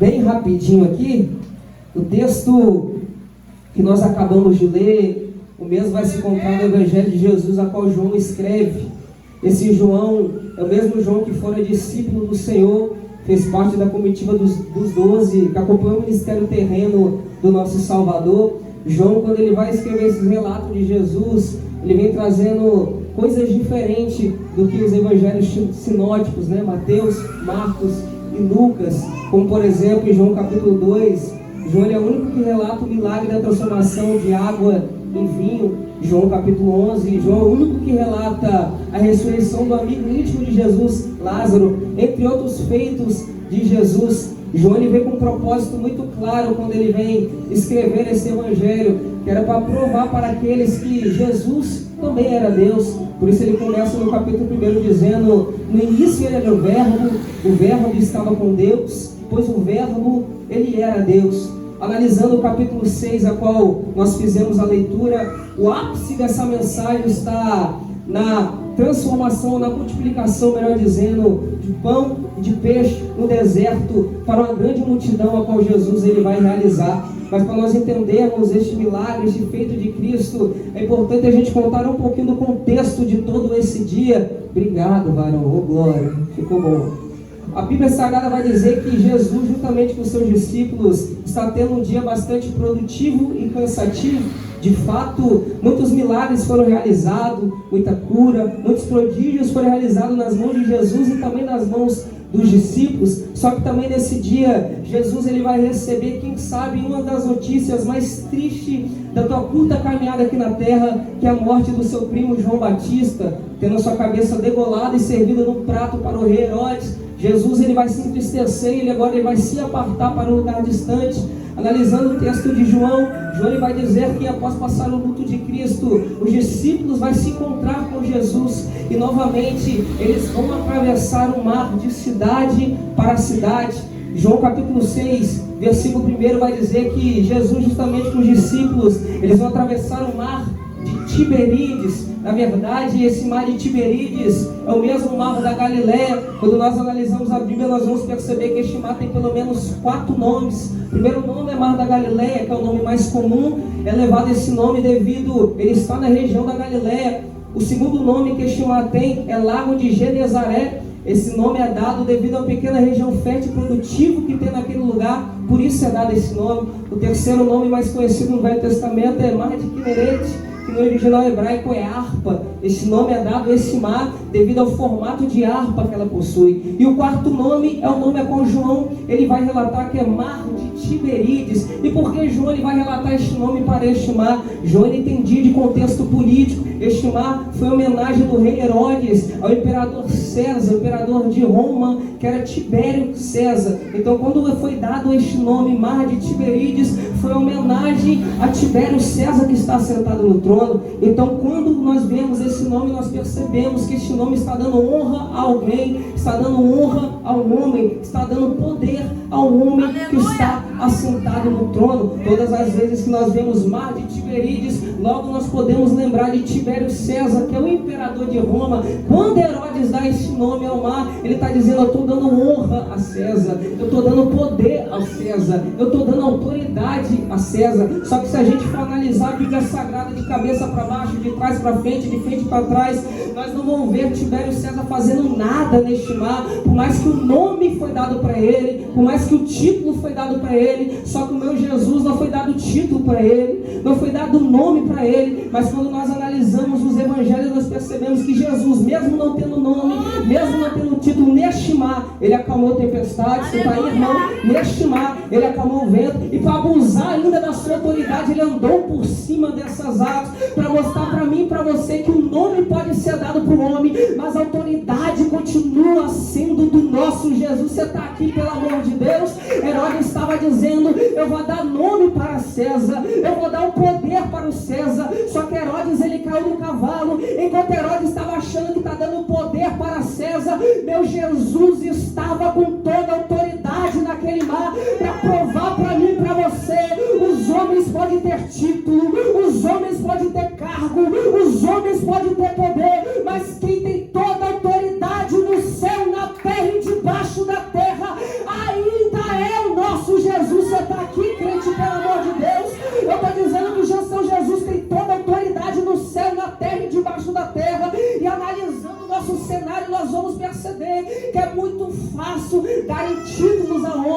bem rapidinho aqui, o texto que nós acabamos de ler, o mesmo vai se encontrar no Evangelho de Jesus, a qual João escreve. Esse João é o mesmo João que fora discípulo do Senhor, fez parte da comitiva dos 12, que acompanhou o ministério terreno do nosso Salvador. João, quando ele vai escrever esses relatos de Jesus, ele vem trazendo coisas diferentes do que os evangelhos sinóticos, né? Mateus, Marcos e Lucas, como por exemplo em João capítulo 2, João ele é o único que relata o milagre da transformação de água em vinho. João capítulo 11, João é o único que relata a ressurreição do amigo íntimo de Jesus, Lázaro, entre outros feitos de Jesus. João ele vem com um propósito muito claro quando ele vem escrever esse evangelho, que era para provar para aqueles que Jesus também era Deus. Por isso ele começa no capítulo 1 dizendo: no início ele era o verbo estava com Deus, pois o verbo ele era Deus. Analisando o capítulo 6, a qual nós fizemos a leitura, o ápice dessa mensagem está na transformação, na multiplicação, melhor dizendo, de pão e de peixe no deserto para uma grande multidão a qual Jesus ele vai realizar. Mas para nós entendermos este milagre, este feito de Cristo, é importante a gente contar um pouquinho do contexto de todo esse dia. Obrigado, varão, ô glória, ficou bom. A Bíblia Sagrada vai dizer que Jesus, juntamente com seus discípulos, está tendo um dia bastante produtivo e cansativo. De fato, muitos milagres foram realizados, muita cura, muitos prodígios foram realizados nas mãos de Jesus e também nas mãos dos discípulos. Só que também nesse dia, Jesus ele vai receber, quem sabe, uma das notícias mais tristes da tua curta caminhada aqui na terra, que é a morte do seu primo João Batista, tendo a sua cabeça degolada e servida num prato para o rei Herodes. Jesus ele vai se entristecer, ele agora ele vai se apartar para um lugar distante. Analisando o texto de João, ele vai dizer que após passar o luto de Cristo, os discípulos vão se encontrar com Jesus e novamente eles vão atravessar o mar de cidade para cidade. João capítulo 6, versículo 1 vai dizer que Jesus justamente com os discípulos, eles vão atravessar o mar de Tiberíades. Na verdade, esse mar de Tiberíades é o mesmo mar da Galileia. Quando nós analisamos a Bíblia, nós vamos perceber que este mar tem pelo menos 4 nomes. O primeiro nome é Mar da Galileia, que é o nome mais comum. É levado esse nome devido ele está na região da Galileia. O segundo nome que este mar tem é Lago de Genezaré. Esse nome é dado devido a uma pequena região fértil e produtiva que tem naquele lugar, por isso é dado esse nome. O terceiro nome mais conhecido no Velho Testamento é Mar de Quinerete, que no original hebraico é harpa. Esse nome é dado a esse mar devido ao formato de harpa que ela possui. E o quarto nome é o nome a qual João ele vai relatar, que é Mar de Tiberíades. E por que João ele vai relatar este nome para este mar? João ele entendia de contexto político. Este mar foi homenagem do rei Herodes ao imperador César, o imperador de Roma, que era Tibério César. Então quando foi dado este nome, Mar de Tiberíades, foi homenagem a Tibério César que está sentado no trono. Então quando nós vemos esse nome, nós percebemos que este nome está dando honra a alguém, está dando honra ao homem, está dando poder ao homem que está assentado no trono. Todas as vezes que nós vemos Mar de Tiberíades, logo nós podemos lembrar de Tibério César, que é o imperador de Roma. Quando Herodes dá esse nome ao mar, ele está dizendo: eu estou dando honra a César, eu estou dando poder a César, eu estou dando autoridade a César. Só que se a gente for analisar a Bíblia Sagrada de cabeça para baixo, de trás para frente, de frente para trás, nós não vamos ver Tibério César fazendo nada neste mar. Por mais que o nome foi dado para ele, por mais que o título foi dado para ele, só que o meu Jesus não foi dado título para ele, não foi dado nome para ele. Mas quando nós analisamos os evangelhos, nós percebemos que Jesus, mesmo não tendo nome, mesmo não tendo título, neste mar ele acalmou a tempestade. Você está aí, irmão? Neste mar ele acalmou o vento, e para abusar ainda da sua autoridade, ele andou por cima dessas águas, para mostrar para mim e para você que o nome pode ser dado para o homem, mas a autoridade continua sendo do nosso Jesus. Você está aqui, pelo amor de Deus. Herodes estava dizendo: eu vou dar nome para César, eu vou dar o poder para o César. Só que Herodes ele caiu no cavalo. Enquanto Herodes estava achando que está dando poder para César, meu Jesus estava com toda a autoridade naquele mar, para provar para mim e para você: os homens podem ter título, os homens podem ter cargo, os homens podem ter poder, mas quem tem toda a autoridade no céu, na terra e debaixo da terra ainda é o nosso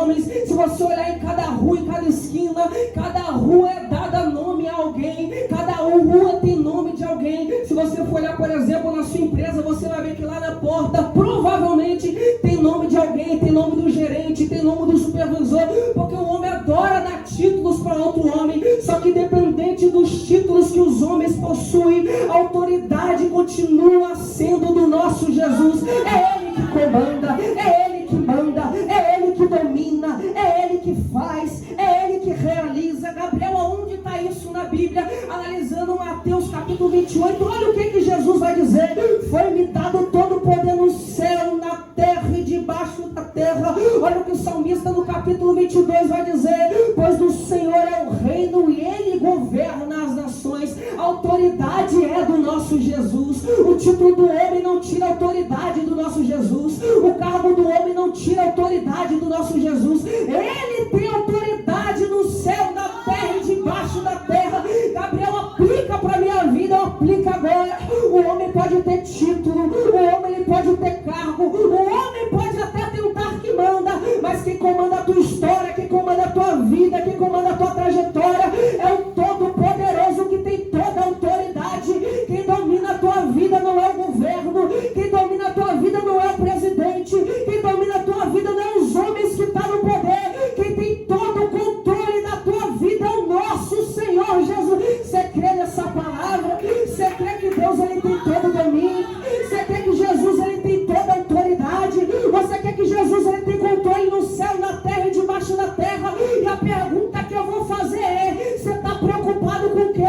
homens. Se você olhar em cada rua, em cada esquina, cada rua é dada nome a alguém, cada rua tem nome de alguém. Se você for olhar, por exemplo, na sua empresa, você vai ver que lá na porta provavelmente tem nome de alguém, tem nome do gerente, tem nome do supervisor, porque o homem adora dar títulos para outro homem. Só que independente dos títulos que os homens possuem, a autoridade continua sendo do nosso Jesus. É Ele que comanda, é Ele que manda, é Ele que domina, é Ele que faz, é Ele que realiza. Gabriel, aonde está isso na Bíblia? Analisando Mateus capítulo 28, olha o que Jesus vai dizer: foi-me dado todo o poder no céu, na terra e debaixo da terra. Olha o que o salmista no capítulo 22 vai dizer: pois do Senhor é o reino e Ele governa as nações. A autoridade é do nosso Jesus. O título do homem não tira a autoridade do nosso Jesus. O cargo do homem não tira a autoridade do nosso Jesus. Ele tem autoridade no céu, na terra e debaixo da terra. Gabriel, aplica para a minha vida, aplica agora. O homem pode ter título, o homem ele pode ter cargo, o homem pode até tentar que manda, mas quem comanda a tua história, quem comanda a tua vida, quem comanda a tua trajetória é o Todo-Poderoso, que tem toda a autoridade. Quem domina a tua vida não é o governo, quem domina a tua vida não é o presidente, quem domina a tua vida não é os homens que estão no poder. Quem tem todo o controle da tua vida é o nosso Senhor Jesus. Você crê nessa palavra? Você crê que Deus ele tem todo o domínio? Você crê que Jesus ele tem toda a autoridade? Você quer que Jesus ele tem controle no céu, na terra e debaixo da terra? E a pergunta que eu vou fazer é: você está preocupado com o quê?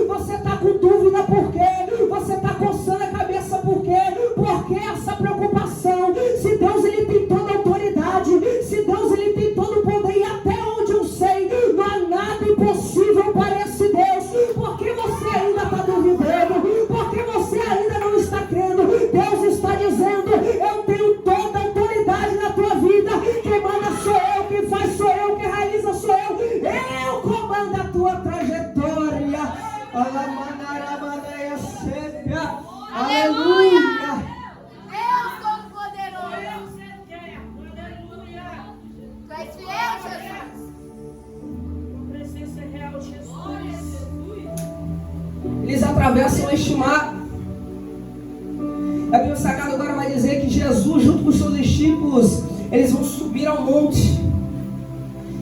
Você está com dúvida por quê? Você está coçando a cabeça por quê? Por que essa preocupação? Se Deus ele tem toda a autoridade, se Deus ele tem todo o poder, e até onde eu sei, não há nada impossível para esse Deus. Por que você ainda está duvidando? Por que você ainda não está crendo? Deus está dizendo: eu tenho toda a autoridade na tua vida. Quem manda sou eu, quem faz sou eu, quem realiza sou eu. Eu comando a tua trajetória. Aleluia! Deus Todo-Poderoso! Tu és fiel, Jesus! Presença real, Jesus. Eles atravessam este mar. A Bíblia Sagrada agora vai dizer que Jesus, junto com os seus discípulos, eles vão subir ao monte.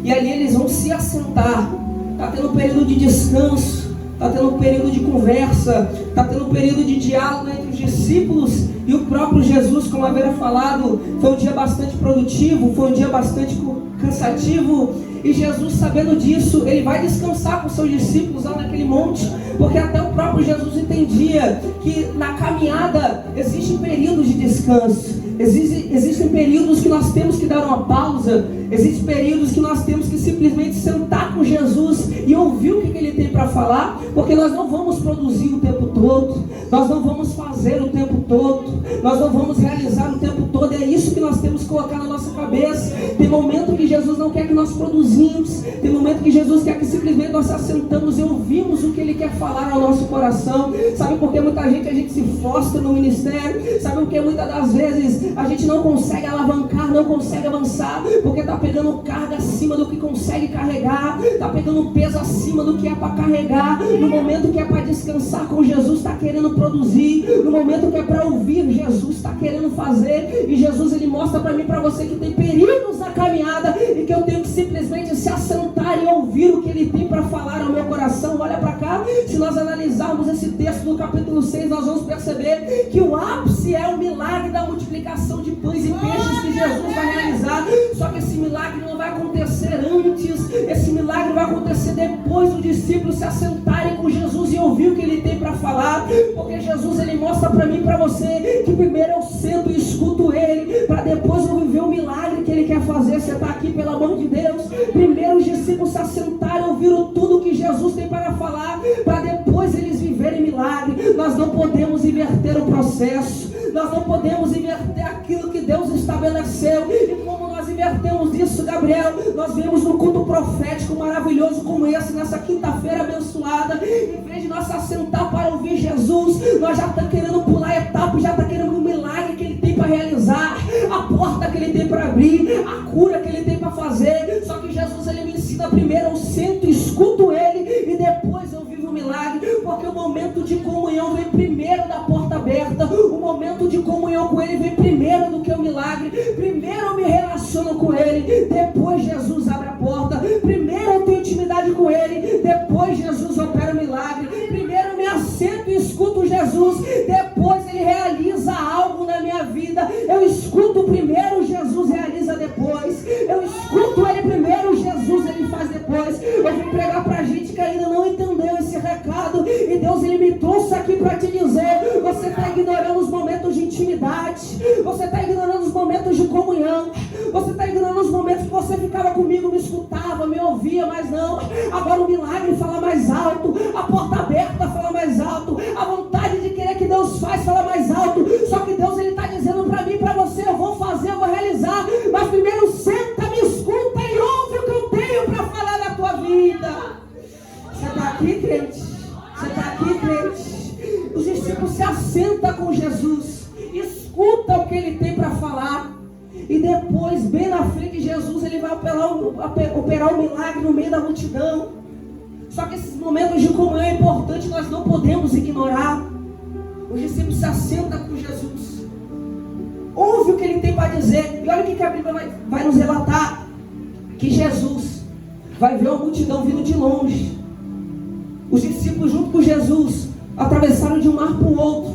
E ali eles vão se assentar. Está tendo um período de descanso, está tendo um período de conversa, está tendo um período de diálogo entre os discípulos e o próprio Jesus. Como havia falado, foi um dia bastante produtivo, foi um dia bastante cansativo. E Jesus, sabendo disso, ele vai descansar com seus discípulos lá naquele monte, porque até o próprio Jesus entendia que na caminhada existem períodos de descanso, existem períodos que nós temos que dar uma pausa, existem períodos que nós temos que simplesmente sentar com Jesus e ouvir o que ele tem para falar, porque nós não vamos produzir o tempo todo, nós não vamos fazer o tempo todo, nós não vamos realizar o tempo todo. É isso que nós temos que colocar na nossa cabeça. Tem momento que Jesus não quer que nós produzimos, tem momento que Jesus quer que simplesmente nós assentamos e ouvimos o que Ele quer falar ao nosso coração. Sabe por que muita gente, a gente se frustra no ministério? Sabe por que muitas das vezes a gente não consegue alavancar, não consegue avançar? Porque está pegando carga acima do que consegue carregar, está pegando peso acima do que é para carregar. No momento que é para descansar com Jesus, está querendo produzir. No momento que é para ouvir, Jesus está querendo fazer. E Jesus ele mostra para mim, para você, que tem períodos na caminhada e que eu tenho que simplesmente se assentar e ouvir o que Ele tem para falar ao meu coração. Olha para cá, se nós analisarmos esse texto do capítulo 6, nós vamos perceber que o ápice é o milagre da multiplicação de pães e peixes que Jesus vai realizar. Só que esse milagre não vai acontecer antes, esse milagre vai acontecer depois dos discípulos se assentarem com Jesus e ouvir o que Ele tem para falar. Porque Jesus ele mostra para mim e para você que primeiro eu sento e escuto Ele, para depois eu viver o milagre que Ele quer fazer. Você está aqui pelo amor de Deus. Primeiro os discípulos se assentaram, ouviram tudo que Jesus tem para falar, para depois eles viverem milagre. Nós não podemos inverter o processo, nós não podemos inverter aquilo que Deus estabeleceu. E como nós invertemos isso, Gabriel? Nós vemos um culto profético maravilhoso como esse, nessa quinta-feira abençoada. Em vez de nós se assentar para ouvir Jesus, nós já estamos querendo pular etapas, já está querendo um milagre que Ele tem para realizar, a porta que Ele tem para abrir, a cura que Ele tem para para fazer. Só que Jesus, ele me ensina primeiro, eu sento, escuto ele e depois eu vivo o milagre. Porque o momento de comunhão vem primeiro da porta aberta. O momento de comunhão com ele vem primeiro do que o milagre. Primeiro eu me relaciono com ele, depois Jesus abre a porta. Primeiro eu tenho intimidade com ele, depois Jesus opera o milagre. Primeiro eu me assento e escuto Jesus, depois ele realiza algo na minha vida. Eu escuto primeiro, Jesus realiza depois. Eu escuto ele primeiro, Jesus ele faz depois. Eu vim pregar pra gente que ainda não entendeu esse recado, e Deus ele me trouxe aqui para te dizer: você está ignorando os momentos de intimidade, você está ignorando os momentos de comunhão, você está ignorando os momentos que você ficava comigo, me escutava, me ouvia, mas não. Agora o milagre fala mais alto, a porta aberta fala mais alto, a vontade de querer que Deus fala mais alto. Só que Deus ele está dizendo para mim, para você: eu vou fazer, eu vou realizar, mas primeiro senta, me escuta e ouve o que eu tenho para falar na tua vida. Você está aqui, crente? Você está aqui, crente? Os discípulos se assentam com Jesus, escuta o que ele tem para falar, e depois, bem na frente de Jesus, ele vai operar um milagre no meio da multidão. Só que esses momentos de comunhão é importante, nós não podemos ignorar. Os discípulos se assentam com Jesus, ouve o que ele tem para dizer, e olha o que a Bíblia vai nos relatar: que Jesus vai ver uma multidão vindo de longe. Os discípulos junto com Jesus atravessaram de um mar para o outro,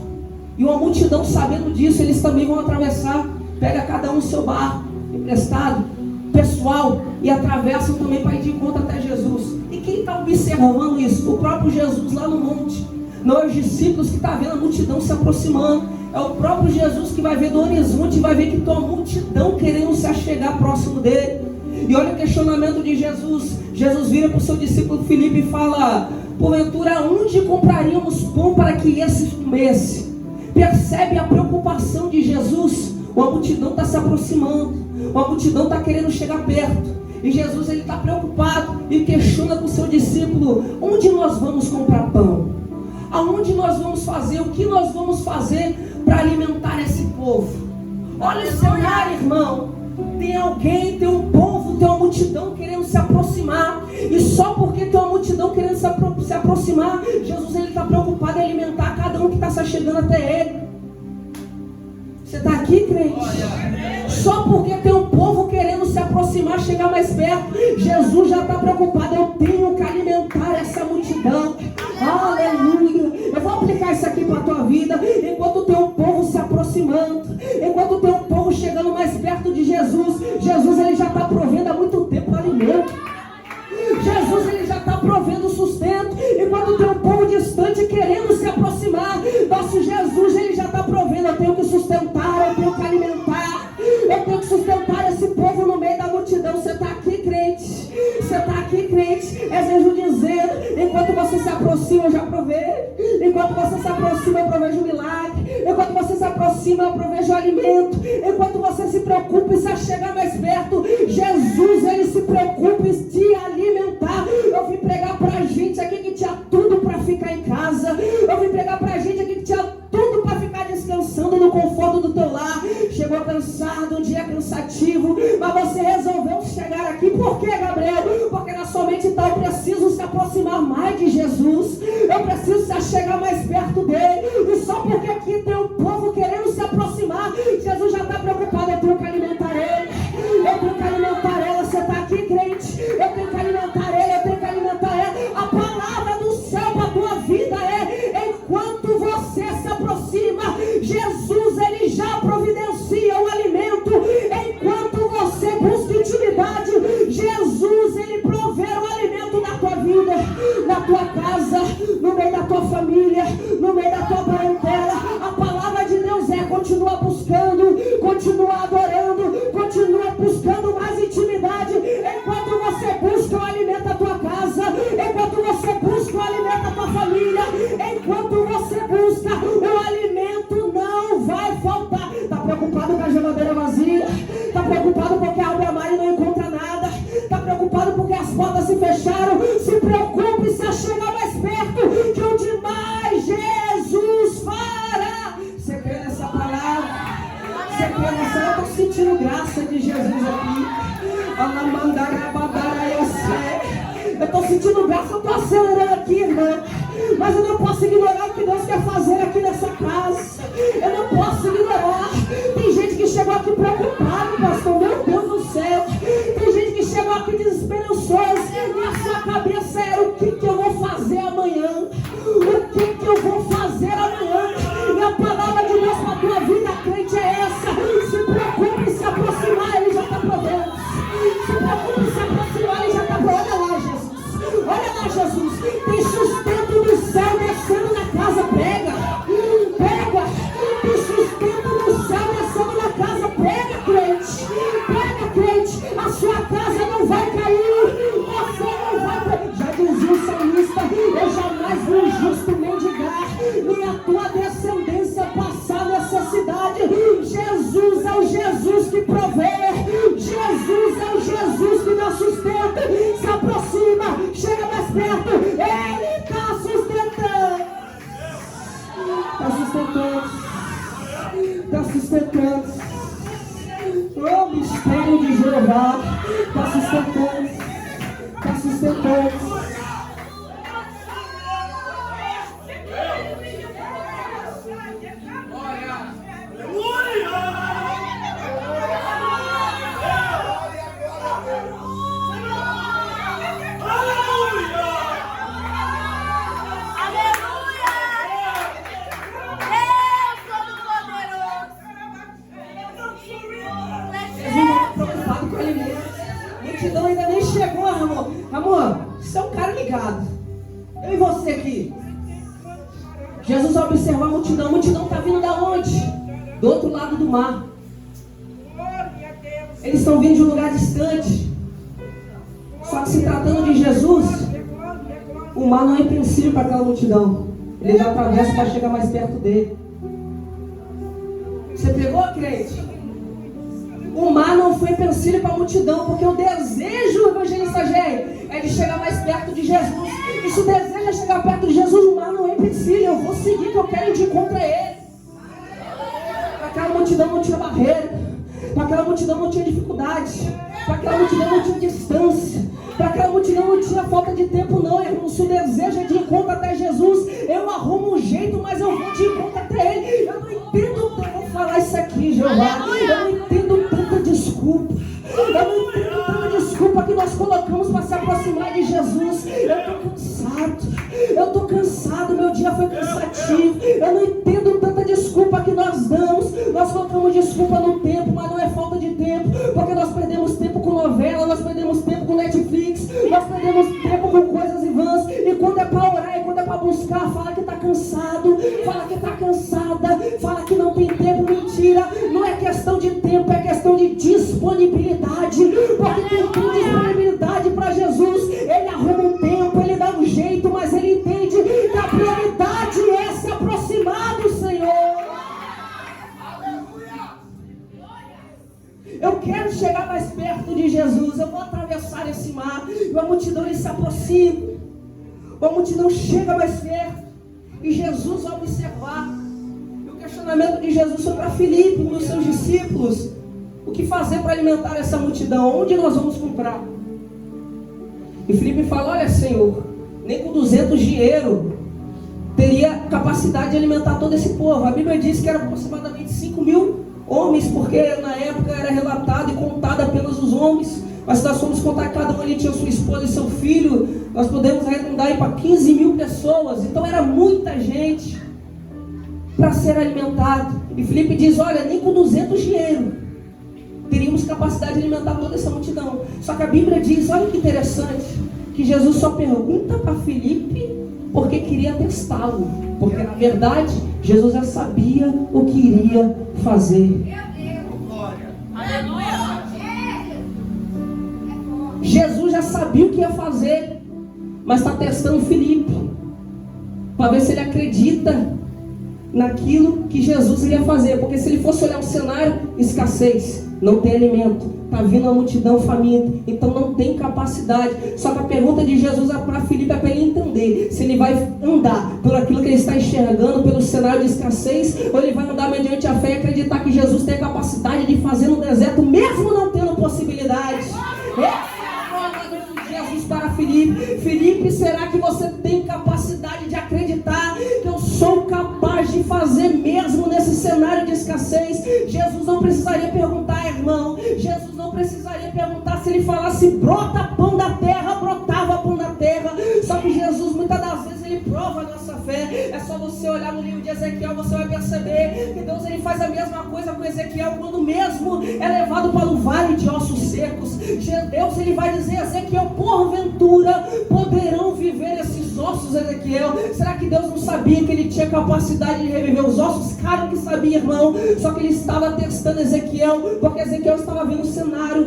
e uma multidão, sabendo disso, eles também vão atravessar. Pega cada um o seu barco emprestado, pessoal, e atravessam também para ir de encontro até Jesus. E quem está observando isso? O próprio Jesus lá no monte. Não é os discípulos que estão vendo a multidão se aproximando, é o próprio Jesus que vai ver do horizonte e vai ver que tem uma multidão querendo se achegar próximo dele. E olha o questionamento de Jesus. Jesus vira para o seu discípulo Filipe e fala: porventura, onde compraríamos pão para que esses comessem? Percebe a preocupação de Jesus? Uma multidão está se aproximando, uma multidão está querendo chegar perto, e Jesus ele está preocupado e questiona com o seu discípulo: onde nós vamos comprar pão? Aonde nós vamos fazer? O que nós vamos fazer para alimentar esse povo? Olha o cenário, irmão. Tem alguém, tem um povo, tem uma multidão querendo se aproximar, e só porque tem uma multidão querendo se aproximar, Jesus ele está preocupado em alimentar cada um que está se chegando até ele. Você está aqui, crente? Só porque tem um povo querendo se aproximar, chegar mais perto, Jesus já está preocupado: eu tenho que alimentar essa multidão. Aleluia! Eu vou aplicar isso aqui para a tua vida. Enquanto tem um povo se aproximando, enquanto tem um povo chegando mais perto de Jesus, Jesus ele já está provendo há muito tempo o alimento. Jesus ele já está provendo o sustento. Enquanto tem um povo distante querendo se aproximar, nosso Jesus ele já está provendo: eu tenho que sustentar, eu tenho que alimentar, eu tenho que sustentar esse povo no meio da multidão. Você está aqui, crente? Você está aqui, crente? É Jesus dizendo: enquanto você se aproxima, eu já provei. Enquanto você se aproxima, eu provejo o milagre. Enquanto você se aproxima, eu provejo o alimento. Enquanto você se preocupa em se chegar mais perto, Jesus ele se preocupa em te alimentar. Eu vim pregar pra gente aqui que tinha tudo para ficar em casa. Eu vim pregar pra gente aqui que tinha tudo para ficar descansando no conforto do teu lar. Chegou cansado, um dia cansativo, mas você resolveu chegar aqui. Por quê, Gabriel? Porque na sua mente está: eu preciso se aproximar mais de Jesus, eu preciso se chegar mais perto dele. E só porque aqui tem um povo querendo se aproximar, Jesus já está preocupado: eu tenho que alimentar ele, eu tenho que alimentar ela. Você está aqui, crente? Eu tenho que alimentar ele, eu tenho que alimentar ela. A palavra do céu para a tua vida é: enquanto você se aproxima, Jesus ele já providencia o alimento. Enquanto você busca intimidade, Jesus ele provê o alimento na tua vida, na tua casa, no meio da tua família, no meio da tua parentela. A palavra de Deus é: continua buscando, continua adorando, continua buscando mais intimidade. Enquanto você busca o alimento da tua casa, enquanto você busca o alimento da tua família, enquanto você busca, o alimento não vai faltar. Está preocupado com a geladeira vazia? Está preocupado porque abre a mar e não encontra nada? Está preocupado porque as portas se fecharam? Se preocupe se chegar mais perto, que o demais Jesus fará. Você crê nessa palavra? Você crê nessa? Eu estou sentindo graça de Jesus aqui. Eu estou sentindo graça, eu estou acelerando aqui, irmão. Mas eu não posso ignorar o que Deus quer fazer aqui nessa casa. Eu não posso ignorar. Tem gente que chegou aqui preocupado, pastor. Meu Deus do céu. Tem gente que chegou aqui desesperançosa. E a sua cabeça era: o que eu vou fazer amanhã? O que eu vou fazer amanhã? E a palavra de Deus para a tua vida, crente, é essa: se preocupe em se aproximar, Ele já está provendo. Se preocupe em se aproximar, Ele já está provendo. Olha lá, Jesus. Olha lá, Jesus. Tem sustento do céu descendo na casa. Pega. Tem sustento do céu descendo na casa. Pega, crente. Pega, crente. A sua casa não vai cair. Você não vai cair. Já dizia o salmista: eu jamais vi um justo mendigar, nem a tua descendência passar necessidade. Jesus é o Jesus que provê. Jesus é o Jesus que dá sustento. Se aproxima, chega mais perto. Ele está sustentando. Está sustentando. Está sustentando. O mistério de Jeová está sustentando. Está sustentando. Multidão ainda nem chegou, amor. Amor, você é um cara ligado. Eu e você aqui. Jesus vai observar a multidão está vindo da onde? Do outro lado do mar. Eles estão vindo de um lugar distante. Só que se tratando de Jesus, o mar não é empecilho para aquela multidão. Ele já atravessa para chegar mais perto dele. Você pegou, crente? O mar não foi empecilho para a multidão, porque o desejo do evangelista Gé é de chegar mais perto de Jesus. E se o desejo é chegar perto de Jesus, o mar não é empecilho. Eu vou seguir, que eu quero ir de encontro a ele. Para aquela multidão não tinha barreira. Para aquela multidão não tinha dificuldade. Para aquela multidão não tinha distância. Para aquela multidão não tinha falta de tempo, não, irmão. Se o desejo é de encontro até Jesus, eu arrumo um jeito, mas eu vou de encontro até ele. Eu não entendo, eu vou falar isso aqui, Jeová. Eu não entendo tanta desculpa. Eu não entendo tanta desculpa que nós colocamos para se aproximar de Jesus. Eu estou cansado, meu dia foi cansativo. Eu não entendo tanta desculpa que nós damos. Nós colocamos desculpa no tempo, mas não é falta de tempo, porque nós perdemos tempo com novela, nós perdemos tempo com Netflix, nós perdemos tempo com coisas e vãs. E quando é para orar, e quando é para buscar, fala que está cansado, fala que está cansada, fala que não tem tempo. Mentira, não é questão de tempo, é questão de disponibilidade. Porque quem tem disponibilidade para Jesus, ele arruma um tempo, ele dá um jeito, mas ele entende que a prioridade é se aproximar do Senhor. Eu quero chegar mais perto de Jesus. Eu vou atravessar esse mar. E a multidão ele se aproxima. A multidão chega mais perto. E Jesus vai observar. E o questionamento de Jesus foi para Filipe, um dos seus discípulos: o que fazer para alimentar essa multidão? Onde nós vamos comprar? E Filipe fala: olha, Senhor, nem com 200 dinheiro teria capacidade de alimentar todo esse povo. A Bíblia diz que era aproximadamente 5.000 homens, porque na época era relatado e contado apenas os homens. Mas se nós formos contar, cada um ali tinha sua esposa e seu filho, nós podemos arredondar aí para 15.000 pessoas. Então era muita gente para ser alimentado. E Filipe diz: olha, nem com 200 dinheiro teríamos capacidade de alimentar toda essa multidão. Só que a Bíblia diz, olha que interessante, que Jesus só pergunta para Filipe porque queria testá-lo. Porque na verdade Jesus já sabia o que iria fazer. Jesus já sabia o que ia fazer, mas está testando Filipe para ver se ele acredita naquilo que Jesus iria fazer. Porque se ele fosse olhar o cenário, escassez, não tem alimento, está vindo a multidão faminta, então não tem capacidade. Só que a pergunta de Jesus para Filipe é para ele entender se ele vai andar por aquilo que ele está enxergando, pelo cenário de escassez, ou ele vai andar mediante a fé e acreditar que Jesus tem a capacidade de fazer no deserto, mesmo não tendo possibilidade. Filipe: Filipe, será que você tem capacidade de acreditar que eu sou capaz de fazer mesmo nesse cenário de escassez? Jesus não precisaria perguntar, irmão. Jesus não precisaria perguntar. Se ele falasse brota pão da terra, brotava pão da terra. Só que Jesus, muitas das vezes, ele prova a nossa fé. É só você olhar no livro de Ezequiel, você vai perceber que Deus, ele faz a mesma coisa com Ezequiel quando mesmo é levado para o vale de ossos secos. Deus, ele vai dizer a Ezequiel: porventura poderão viver esses ossos, Ezequiel? Será que Deus não sabia que ele tinha capacidade de reviver os ossos? Claro que sabia, irmão. Só que ele estava testando Ezequiel, porque Ezequiel estava vendo cenário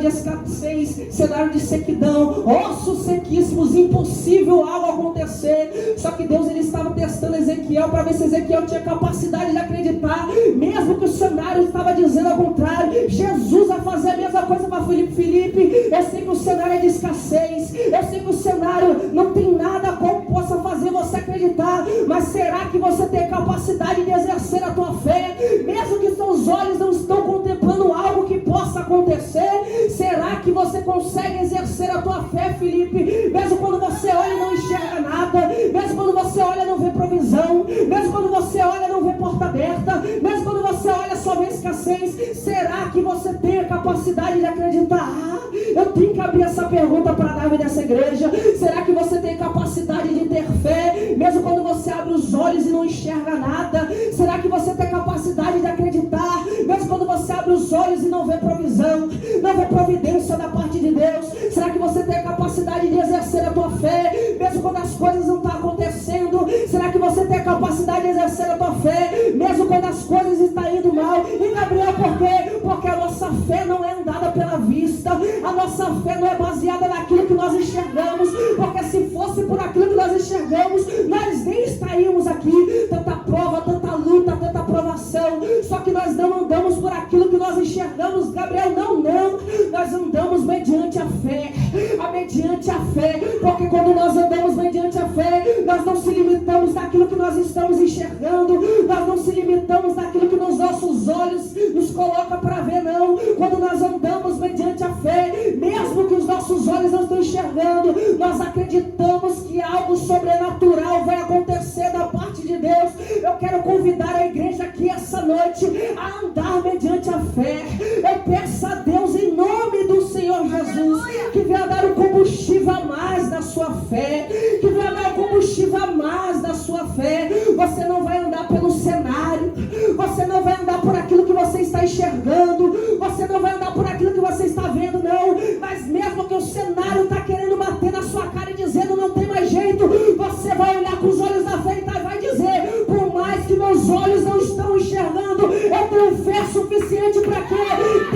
de escassez, cenário de sequidão, ossos sequíssimos, impossível algo acontecer. Só que Deus, ele estava testando Ezequiel para ver se Ezequiel tinha capacidade de acreditar, mesmo que o cenário estava dizendo ao contrário. Jesus vai fazer a mesma coisa para Filipe: Filipe, eu sei que o cenário é de escassez, eu sei que o cenário não tem nada como possa fazer você acreditar, mas será que você tem capacidade de exercer a tua fé, mesmo que seus olhos não estão contemplando algo que possa acontecer? Será que você consegue exercer a tua fé, Filipe, mesmo quando você olha e não enxerga nada, mesmo quando você olha e não vê provisão, mesmo quando você olha e não vê porta aberta, mesmo quando você olha só vê escassez? Será que você tem a capacidade de acreditar? Eu tenho que abrir essa pergunta para a nave dessa igreja. Será que você tem capacidade de ter fé, mesmo quando você abre os olhos e não enxerga nada? Será que você tem capacidade de acreditar, mesmo quando você abre os olhos e não vê provisão, não vê providência da parte de Deus? Será que você tem a capacidade de exercer a tua fé, mesmo quando as coisas não estão acontecendo? Será que você tem a capacidade de exercer a tua fé, mesmo quando as coisas estão indo mal? E Gabriel, por quê? Porque a nossa fé não é andada pela vista, a nossa fé não é baseada naquilo que nós enxergamos, porque se fosse por aquilo que nós enxergamos, nós nem estaríamos aqui. Tanta prova, tanta luta, tanta provação. Só que nós não andamos por aquilo que nós enxergamos, Gabriel, não, nós andamos mediante a fé, mediante a fé, porque quando nós andamos mediante a fé, nós não se limitamos naquilo que nós estamos enxergando, nós não se limitamos naquilo que nos nossos olhos nos coloca para ver, não. Quando nós andamos mediante a fé, mesmo que os nossos olhos não estão enxergando, nós acreditamos que algo sobrenatural vai acontecer da parte de Deus. Eu quero convidar a igreja aqui essa noite a andar mediante a fé. Eu peço a Deus, em nome do Senhor Jesus, que venha dar um combustível a mais da sua fé, que venha dar um combustível a mais da sua fé. Você não vai andar pelo cenário, você não vai andar por aquilo que você está enxergando, você não vai andar por aquilo que você está vendo, não. Mas mesmo que o cenário está querendo bater na sua cara e dizendo não tem mais jeito, você vai olhar com os olhos da fé e vai dizer: por mais que meus olhos não estão enxergando, eu tenho fé suficiente para que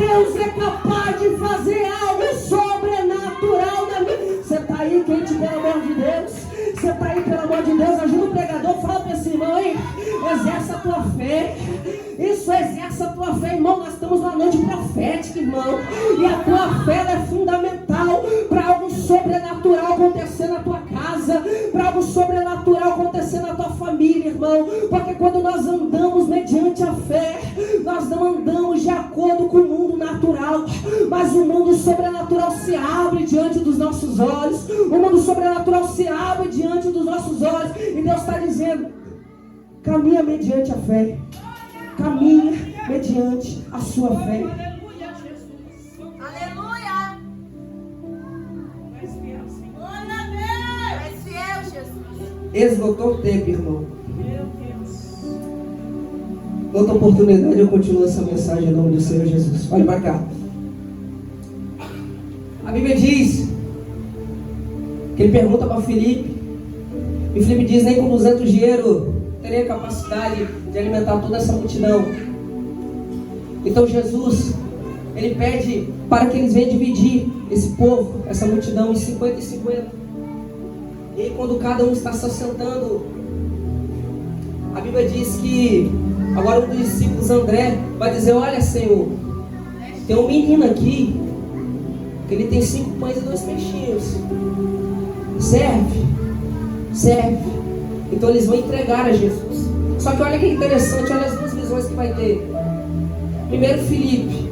Deus é capaz de fazer algo sobrenatural na minha. Você está aí, crente, pelo amor de Deus? Você está aí, pelo amor de Deus? Ajuda o pregador, fala para esse irmão, hein? Exerce a tua fé. Isso, exerce a tua fé, irmão. Nós estamos numa noite profética, irmão, e a tua fé é fundamental para algo sobrenatural acontecer na tua casa, para algo sobrenatural acontecer na tua família, irmão. Porque quando nós andamos mediante a fé, nós não andamos de acordo com o mundo natural, mas o mundo sobrenatural se abre diante dos nossos olhos. O mundo sobrenatural se abre diante dos nossos olhos, e Deus está dizendo: caminha mediante a fé, caminha mediante a sua fé. Aleluia, Jesus. Aleluia. Mais fiel, Senhor. Glória a Deus. És fiel, Jesus. Esgotou o tempo, irmão. Meu Deus. Outra oportunidade eu continuo essa mensagem em nome do Senhor Jesus. Olha para cá. A Bíblia diz que ele pergunta para Filipe, e Filipe diz: nem com 200 dinheiro teria capacidade de alimentar toda essa multidão. Então Jesus, ele pede para que eles venham dividir esse povo, essa multidão, em 50 e 50. E aí, quando cada um está se assentando, a Bíblia diz que agora um dos discípulos, André, vai dizer: olha, Senhor, tem um menino aqui que ele tem 5 pães e 2 peixinhos. Serve. Então eles vão entregar a Jesus. Só que olha que interessante, olha as duas visões que vai ter. Primeiro, Filipe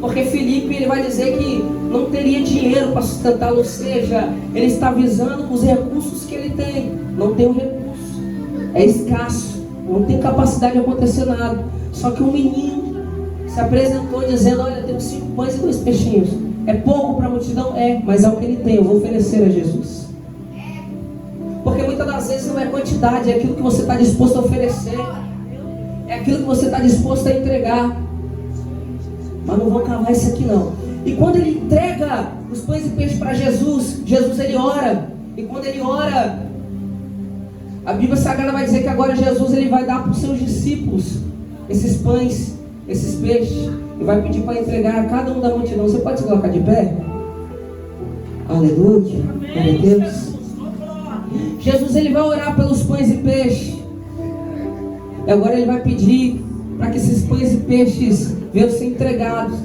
Porque Filipe, ele vai dizer que não teria dinheiro para sustentá-lo, ou seja, ele está visando os recursos que ele tem. Não tem um recurso, é escasso, não tem capacidade de acontecer nada. Só que um menino se apresentou dizendo: olha, tenho 5 pães e 2 peixinhos. É pouco para a multidão? É, mas é o que ele tem, eu vou oferecer a Jesus. Porque muitas das vezes não é quantidade, é aquilo que você está disposto a oferecer, é aquilo que você está disposto a entregar. Mas não vou cavar isso aqui não. E quando ele entrega os pães e peixes para Jesus, Jesus ele ora. E quando ele ora, a Bíblia Sagrada vai dizer que agora Jesus ele vai dar para os seus discípulos esses pães, esses peixes, e vai pedir para entregar a cada um da multidão. Você pode se colocar de pé? Aleluia. Glória a Deus. Jesus ele vai orar pelos pães e peixes. E agora ele vai pedir para que esses pães e peixes venham ser entregados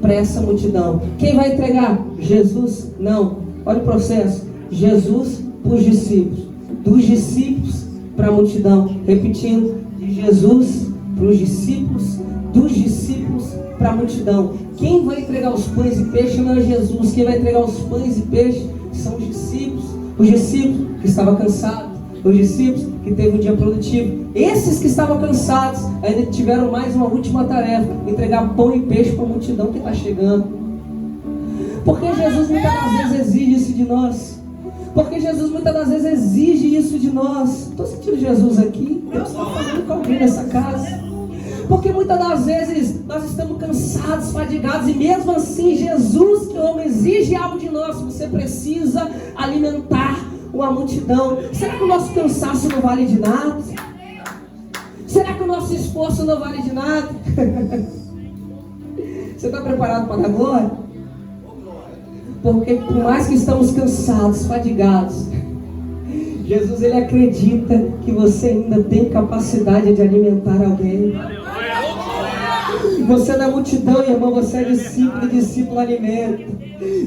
para essa multidão. Quem vai entregar? Jesus? Não. Olha o processo. Jesus para os discípulos. Dos discípulos para a multidão. Repetindo. De Jesus para os discípulos. Dos discípulos para a multidão. Quem vai entregar os pães e peixes não é Jesus. Quem vai entregar os pães e peixes são os discípulos. Os discípulos que estavam cansados. Os discípulos que teve um dia produtivo. Esses que estavam cansados ainda tiveram mais uma última tarefa: entregar pão e peixe para a multidão que está chegando. Porque Jesus muitas das vezes exige isso de nós. Porque Jesus muitas das vezes exige isso de nós. Estou sentindo Jesus aqui. Deus está falando com alguém nessa casa. Porque muitas das vezes nós estamos cansados, fadigados, e mesmo assim Jesus, que é homem, exige algo de nós. Você precisa alimentar uma multidão. Será que o nosso cansaço não vale de nada? Será que o nosso esforço não vale de nada? Você está preparado para dar glória? Porque por mais que estamos cansados, fadigados, Jesus ele acredita que você ainda tem capacidade de alimentar alguém. Você na multidão, irmão, você é discípulo e discípulo alimenta.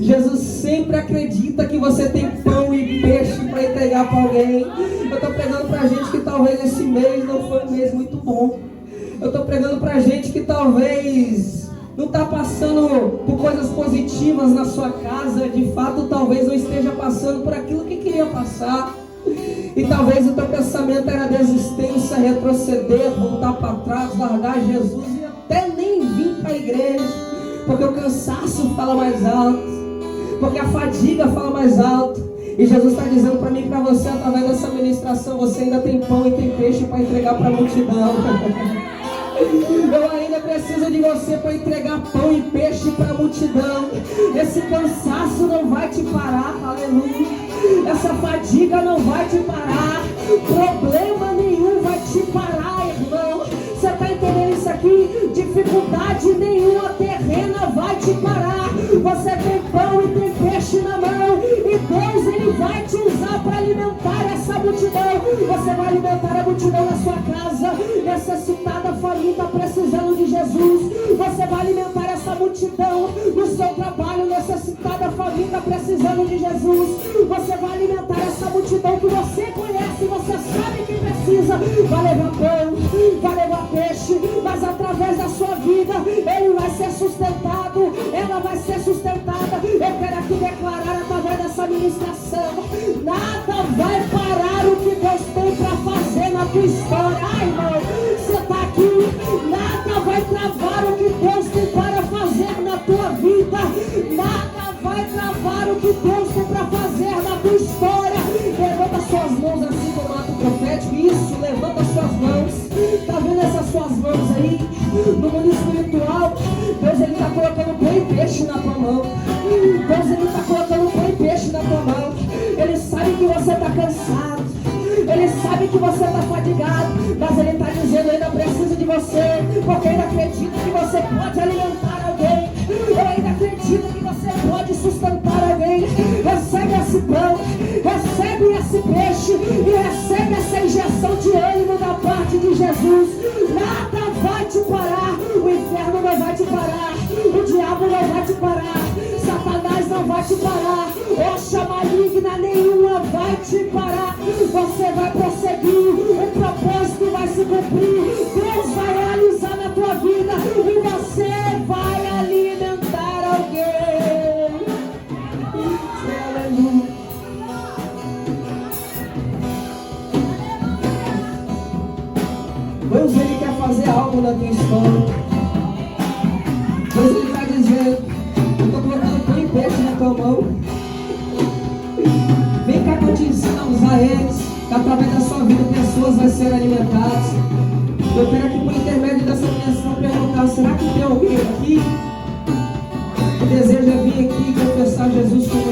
Jesus sempre acredita que você tem pão e peixe para entregar para alguém. Eu estou pregando para gente que talvez esse mês não foi um mês muito bom. Eu estou pregando para gente que talvez não está passando por coisas positivas na sua casa. De fato, talvez não esteja passando por aquilo que queria passar. E talvez o teu pensamento era desistência, retroceder, voltar para trás, largar Jesus e até nem vir para a igreja. Porque o cansaço fala mais alto, porque a fadiga fala mais alto. E Jesus está dizendo para mim e para você, através dessa ministração: você ainda tem pão e tem peixe para entregar para a multidão. Eu ainda preciso de você para entregar pão e peixe para a multidão. Esse cansaço não vai te parar, aleluia. Essa fadiga não vai te parar. Problema nenhum vai te parar, irmão. Você está entendendo isso aqui? Dificuldade nenhuma terrena vai te parar. Você tem pão e tem peixe na mão, e Deus ele vai te usar para alimentar essa multidão. Você vai alimentar a multidão na sua casa, necessitada, faminta, precisando de Jesus. Você vai alimentar essa multidão no seu trabalho, necessitada, faminta, precisando de Jesus. Você vai alimentar essa multidão que você conhece, você sabe que precisa. Vai levar pão, vai levar peixe, mas através da sua vida ele vai ser sustentado, ela vai ser sustentada. Eu quero aqui declarar através dessa ministração: nada vai parar o que Deus tem para fazer na tua história. Ai, irmão, você está aqui. Nada vai travar o que Deus tem para fazer na tua vida. Nada vai travar o que Deus tem para fazer na tua história. Levanta suas mãos assim como ato profético. Isso, levanta suas mãos. Está vendo essas suas mãos aí? No mundo espiritual, Deus ele está colocando pão e peixe na tua mão. Deus ele está colocando pão e peixe na tua mão. Ele sabe que você está cansado, ele sabe que você está fadigado, mas ele está dizendo: eu ainda preciso de você, porque eu ainda acredito que você pode alimentar alguém. Eu ainda acredito que você pode sustentar alguém. Recebe esse pão, recebe esse peixe e recebe essa injeção de ânimo da parte de Jesus. Nada vai te parar, o inferno não vai te parar, o diabo não vai te parar, Satanás não vai te parar, oxa maligna nenhuma vai te parar. Você vai prosseguir, o propósito vai se cumprir, Deus vai realizar na tua vida e você vai alimentar algo na tua história. Deus está dizendo: eu estou colocando pão e peixe na tua mão. Vem cá que eu te ensino a usar eles, que através da sua vida pessoas vão ser alimentadas. Eu quero aqui, por intermédio dessa menção, perguntar: será que tem alguém aqui que deseja vir aqui confessar Jesus como